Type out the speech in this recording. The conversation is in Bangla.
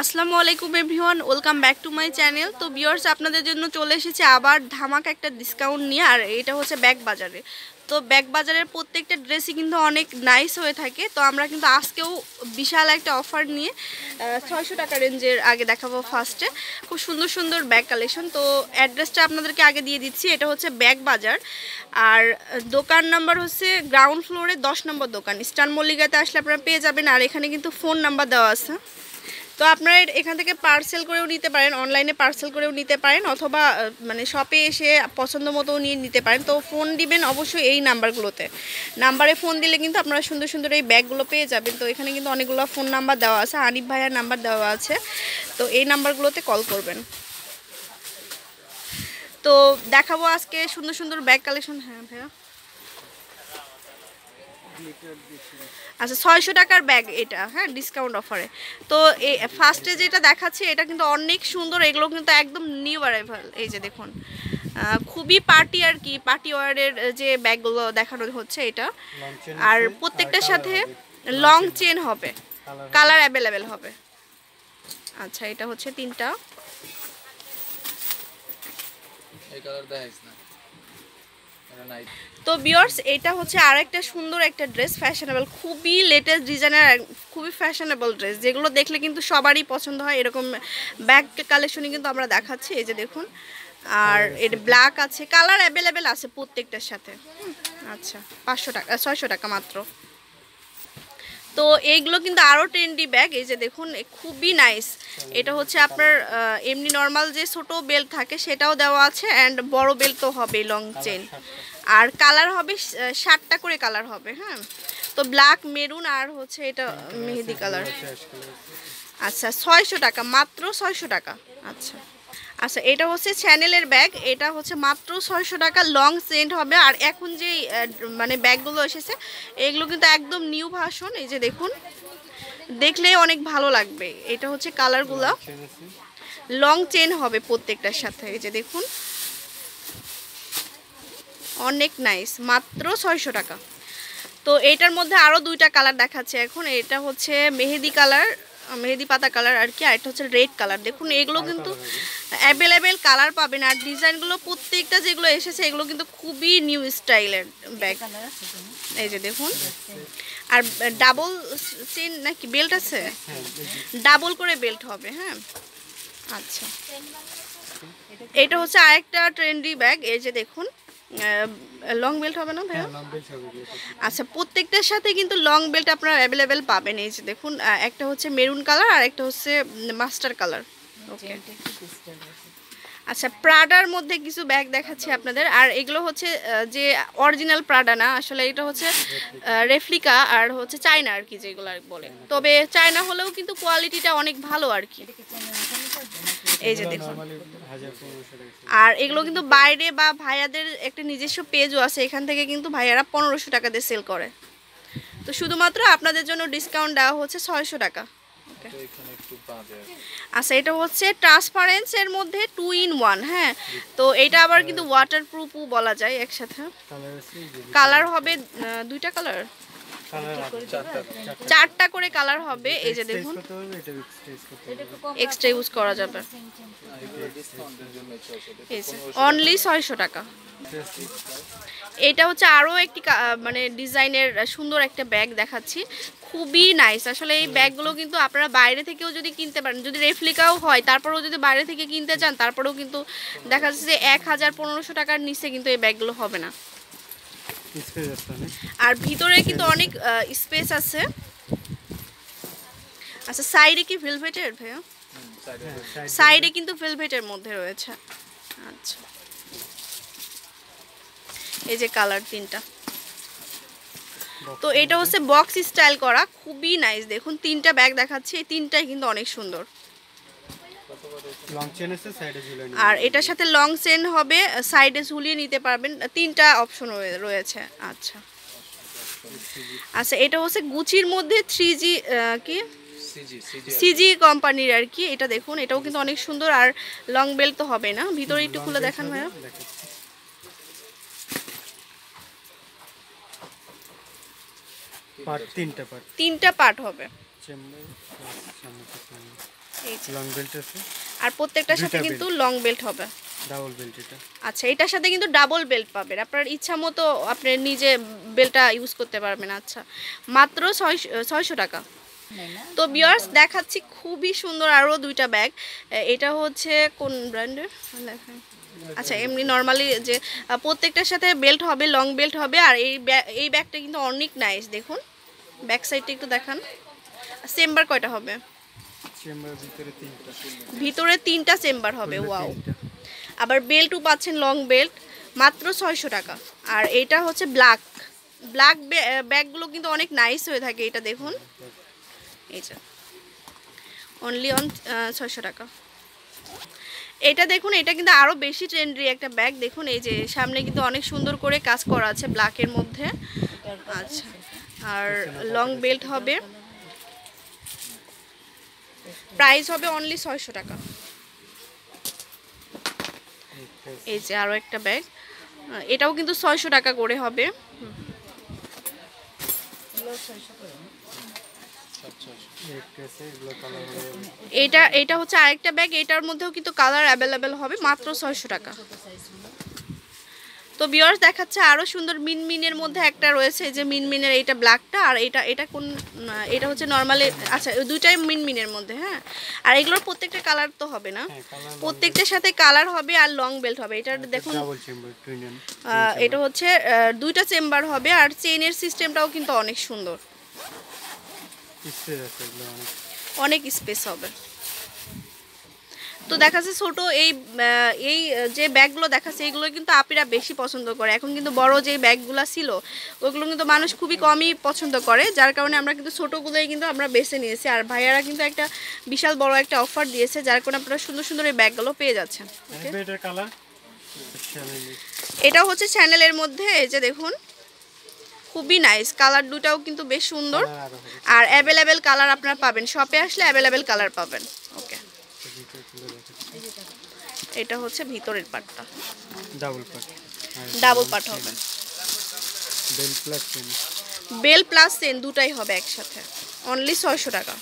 আসসালামু আলাইকুম everyone, welcome back to my channel. তো ভিউয়ার্স, আপনাদের জন্য চলে এসেছে আবার ধামাকা একটা ডিসকাউন্ট নিয়ে। আর এটা হচ্ছে ব্যাগ বাজারে। তো ব্যাগ বাজারের প্রত্যেকটা ড্রেসই কিন্তু অনেক নাইস হয়ে থাকে। তো আমরা কিন্তু আজকেও বিশাল একটা অফার নিয়ে 600 টাকা রেঞ্জের আগে দেখাবো। ফার্স্টে খুব সুন্দর সুন্দর ব্যাগ কালেকশন। তো অ্যাড্রেসটা আপনাদেরকে আগে দিয়ে দিচ্ছি। এটা হচ্ছে ব্যাগ বাজার, আর দোকান নাম্বার হচ্ছে গ্রাউন্ড ফ্লোরে 10 নম্বর দোকান, স্টার মল্লিকাতে আসলে আপনারা পেয়ে যাবেন। আর এখানে কিন্তু ফোন নাম্বার দেওয়া আছে। তো আপনারা এখান থেকে পার্সেল করেও নিতে পারেন, অনলাইনে পার্সেল করেও নিতে পারেন, অথবা মানে শপে এসে পছন্দ মতো নিয়ে নিতে পারেন। তো ফোন দিবেন অবশ্যই এই নাম্বারগুলোতে। নাম্বারে ফোন দিলে কিন্তু আপনারা সুন্দর সুন্দর এই ব্যাগগুলো পেয়ে যাবেন। তো এখানে কিন্তু অনেকগুলো ফোন নাম্বার দেওয়া আছে, আনিফ ভাইয়ার নাম্বার দেওয়া আছে। তো এই নাম্বারগুলোতে কল করবেন। তো দেখাবো আজকে সুন্দর সুন্দর ব্যাগ কালেকশন। হ্যাঁ ভাইয়া, আচ্ছা 600 টাকার ব্যাগ এটা, হ্যাঁ ডিসকাউন্ট অফারে। তো এই ফার্স্টে যেটা দেখাচ্ছি এটা কিন্তু অনেক সুন্দর, এগুলো কিন্তু একদম নিউ অ্যারাইভাল। এই যে দেখুন, খুবই পার্টি আর কি, পার্টি ওয়ারের যে ব্যাগগুলো দেখানো হচ্ছে এটা। আর প্রত্যেকটার সাথে লং চেন হবে, কালার অ্যাভেলেবেল হবে। আচ্ছা, এটা হচ্ছে তিনটা। তো ভিউয়ার্স, এটা হচ্ছে আরেকটা সুন্দর একটা ড্রেস, ফ্যাশনেবল, খুবই লেটেস্ট ডিজাইনের, খুবই ফ্যাশনেবল ড্রেস, যেগুলো দেখলে কিন্তু সবারই পছন্দ হয়। এরকম ব্যাগ কালেকশনই কিন্তু আমরা দেখাচ্ছি। এই যে দেখুন, আর এটা ব্ল্যাক আছে, কালার অ্যাভেলেবেল আছে প্রত্যেকটার সাথে। আচ্ছা, 500 টাকা 600 টাকা মাত্র। তো এইগুলো কিন্তু আরও ট্রেন্ডি ব্যাগ। এই যে দেখুন, খুবই নাইস। এটা হচ্ছে আপনার এমনি নর্মাল যে ছোট বেল্ট থাকে সেটাও দেওয়া আছে, অ্যান্ড বড় বেল্ট তো হবে, লং চেন। আর কালার হবে 7টা করে কালার হবে। হ্যাঁ, তো ব্ল্যাক, মেরুন, আর হচ্ছে এটা মেহেদি কালার। আচ্ছা, 600 টাকা মাত্র, 600 টাকা। আচ্ছা আচ্ছা, এটা হচ্ছে চ্যানেলের ব্যাগ, এটা হচ্ছে মাত্র 600 টাকা, লং চেন হবে। আর এখন যে মানে ব্যাগগুলো এসেছে এগুলো কিন্তু একদম নিউ ভার্সন। এই যে দেখুন, দেখলে অনেক ভালো লাগবে। এটা হচ্ছে কালারগুলো, লং চেন হবে প্রত্যেকটার সাথে। এই যে দেখুন, অনেক নাইস, মাত্র 600 টাকা। তো এইটার মধ্যে আরও দুইটা কালার দেখাচ্ছে এখন। এটা হচ্ছে মেহেদি কালার, মেহেদি পাতা কালার আর কি, আর এটা হচ্ছে রেড কালার। দেখুন, এগুলো কিন্তু অ্যাভেলেবেল কালার পাবেন। আর ডিজাইনগুলো প্রত্যেকটা যেগুলো এসেছে এগুলো কিন্তু খুবই নিউ স্টাইলের ব্যাগ। এই যে দেখুন, আর ডাবল চেন নাকি বেল্ট আছে, ডাবল করে বেল্ট হবে। হ্যাঁ, আচ্ছা, এটা হচ্ছে আরেকটা ট্রেন্ডি ব্যাগ। এই যে দেখুন, লং বেল্ট হবে না ভাইয়া? আচ্ছা, প্রত্যেকটার সাথে কিন্তু লং বেল্ট আপনারা অ্যাভেলেবেল পাবেন। এই যে দেখুন, একটা হচ্ছে মেরুন কালার আর একটা হচ্ছে মাস্টার কালার। ওকে, আচ্ছা, প্রাডার মধ্যে কিছু ব্যাগ দেখাচ্ছি আপনাদের। আর এগুলো হচ্ছে যে অরিজিনাল প্রাডা না, আসলে এটা হচ্ছে রেপ্লিকা, আর হচ্ছে চায়না আর কি যেগুলো বলে। তবে চায়না হলেও কিন্তু কোয়ালিটিটা অনেক ভালো আর কি। এই যে দেখুন, আর এগুলো কিন্তু বাইরে বা ভাইয়াদের একটা নিজস্ব পেজও আছে, এখান থেকে কিন্তু ভাইয়ারা 1500 টাকা দিয়ে সেল করে। তো শুধুমাত্র আপনাদের জন্য ডিসকাউন্ট দেওয়া হচ্ছে 600 টাকা। আচ্ছা, এটা হচ্ছে ট্রান্সপারেন্সের মধ্যে 2 in 1। হ্যাঁ, তো এটা আবার কিন্তু ওয়াটারপ্রুফও বলা যায় একসাথে। কালার হবে দুইটা কালার, 4টা করে কালার হবে। এই যে দেখুন, এক্সট্রা ইউজ করা যাবে। অনলি 600 টাকা। এটা হচ্ছে আরও একটি মানে ডিজাইনের সুন্দর একটা ব্যাগ দেখাচ্ছি, খুবই নাইস। আসলে এই ব্যাগগুলো কিন্তু আপনারা বাইরে থেকেও যদি কিনতে পারেন, যদি রেপ্লিকাও হয় তারপরেও যদি বাইরে থেকে কিনতে চান, তারপরেও কিন্তু দেখা যাচ্ছে যে 1000-1500 টাকার নিচে কিন্তু এই ব্যাগগুলো হবে না। আর ভিতরে কিন্তু অনেক স্পেস আছে। আচ্ছা, সাইডে কি ভেলভেটের ভাইয়া? সাইডে কিন্তু ভেলভেটের মধ্যে রয়েছে। আচ্ছা, এই যে কালার তিনটা। তো এটা হচ্ছে বক্স স্টাইল করা, খুবই নাইস। দেখুন, 3টা ব্যাগ দেখাচ্ছি, এই 3টাই কিন্তু অনেক সুন্দর। আর এটার সাথে লং চেন হবে, সাইডে ঝুলিয়ে নিতে পারবেন, 3টা অপশন রয়েছে। আচ্ছা আচ্ছা, এটা হচ্ছে গুচির মধ্যে 3G কি সিজি কোম্পানির আর কি। এটা দেখুন, এটাও কিন্তু অনেক সুন্দর। আর লং বেল্ট তো হবে না, ভিতরে একটু খুলে দেখান ভাইয়া। তিনটা পার্ট হবে। এই যে লং বেল্ট আছে, আর প্রত্যেকটার সাথে কিন্তু লং বেল্ট হবে। ডাবল বেল্ট এটা। আচ্ছা, এটার সাথে কিন্তু ডাবল বেল্ট পাবেন, আপনার ইচ্ছা মতো আপনি নিজে বেল্টটা ইউজ করতে পারবেন। আচ্ছা, মাত্র 600 টাকা। তো ভিউয়ার্স দেখাচ্ছি খুবই সুন্দর আরও দুইটা ব্যাগ। এটা হচ্ছে কোন ব্র্যান্ডের লেখা? আচ্ছা, এমনি নর্মালি যে প্রত্যেকটার সাথে বেল্ট হবে, লং বেল্ট হবে। আর এই ব্যাগটা কিন্তু অনেক নাইস, দেখুন ব্যাক সাইডটা একটু দেখান। চেম্বার কয়টা হবে? চেম্বার ভিতরে 3টা, ভিতরে 3টা চেম্বার হবে। ওয়াও, আবার বেল্টও পাচ্ছেন লং বেল্ট, মাত্র 600 টাকা। আর এটা হচ্ছে ব্ল্যাক ব্যাগগুলো কিন্তু অনেক নাইস হয়ে থাকে, এটা দেখুন, এই যে অনলি অন 600 টাকা। এটা দেখুন, এটা কিন্তু আরও বেশি ট্রেন্ডি একটা ব্যাগ। দেখুন এই যে সামনে কিন্তু অনেক সুন্দর করে কাজ করা আছে ব্ল্যাকের মধ্যে। আচ্ছা, আর লং বেল্ট হবে, প্রাইস হবে অনলি 600 টাকা। এই যে আরও একটা ব্যাগ, এটাও কিন্তু 600 টাকা করে হবে। এটা হচ্ছে আরেকটা ব্যাগ, এটার মধ্যেও কিন্তু কালার অ্যাভেলেবেল হবে, মাত্র 600 টাকা। তো ভিউয়ার্স দেখাচ্ছে আরও সুন্দর মিনমিনের মধ্যে একটা রয়েছে, যে মিনমিনের এইটা ব্ল্যাকটা, আর এটা কোন, এটা হচ্ছে নর্মালি। আচ্ছা, দুইটাই মিনমিনের মধ্যে। হ্যাঁ, আর এগুলোর প্রত্যেকটা কালার তো হবে না, প্রত্যেকটার সাথে কালার হবে আর লং বেল্ট হবে। এটা দেখুন, এটা হচ্ছে 2টা চেম্বার হবে, আর চেইনের সিস্টেমটাও কিন্তু অনেক সুন্দর, অনেক স্পেস হবে। তো দেখাচ্ছে ছোট এই যে ব্যাগগুলো দেখাচ্ছে, এগুলো কিন্তু আপিরা বেশি পছন্দ করে। এখন কিন্তু বড় যে ব্যাগগুলো ছিল ওগুলো কিন্তু মানুষ খুবই কমই পছন্দ করে, যার কারণে আমরা কিন্তু ছোটোগুলোই কিন্তু আমরা বেছে নিয়েছি। আর ভাইয়ারা কিন্তু একটা বিশাল বড় একটা অফার দিয়েছে, যার কারণে আপনারা সুন্দর সুন্দর এই ব্যাগগুলো পেয়ে যাচ্ছেন। এটা হচ্ছে চ্যানেলের মধ্যে, এই যে দেখুন খুবই নাইস, কালার দুটাও কিন্তু বেশ সুন্দর। আর অ্যাভেলেবেল কালার আপনারা পাবেন, শপে আসলে অ্যাভেলেবেল কালার পাবেন। ওকে, এটা হচ্ছে ভিতরের পার্টটা, ডাবল পার্ট হবে, বেল প্লাস চেন দুটাই হবে একসাথে, অনলি 600 টাকা।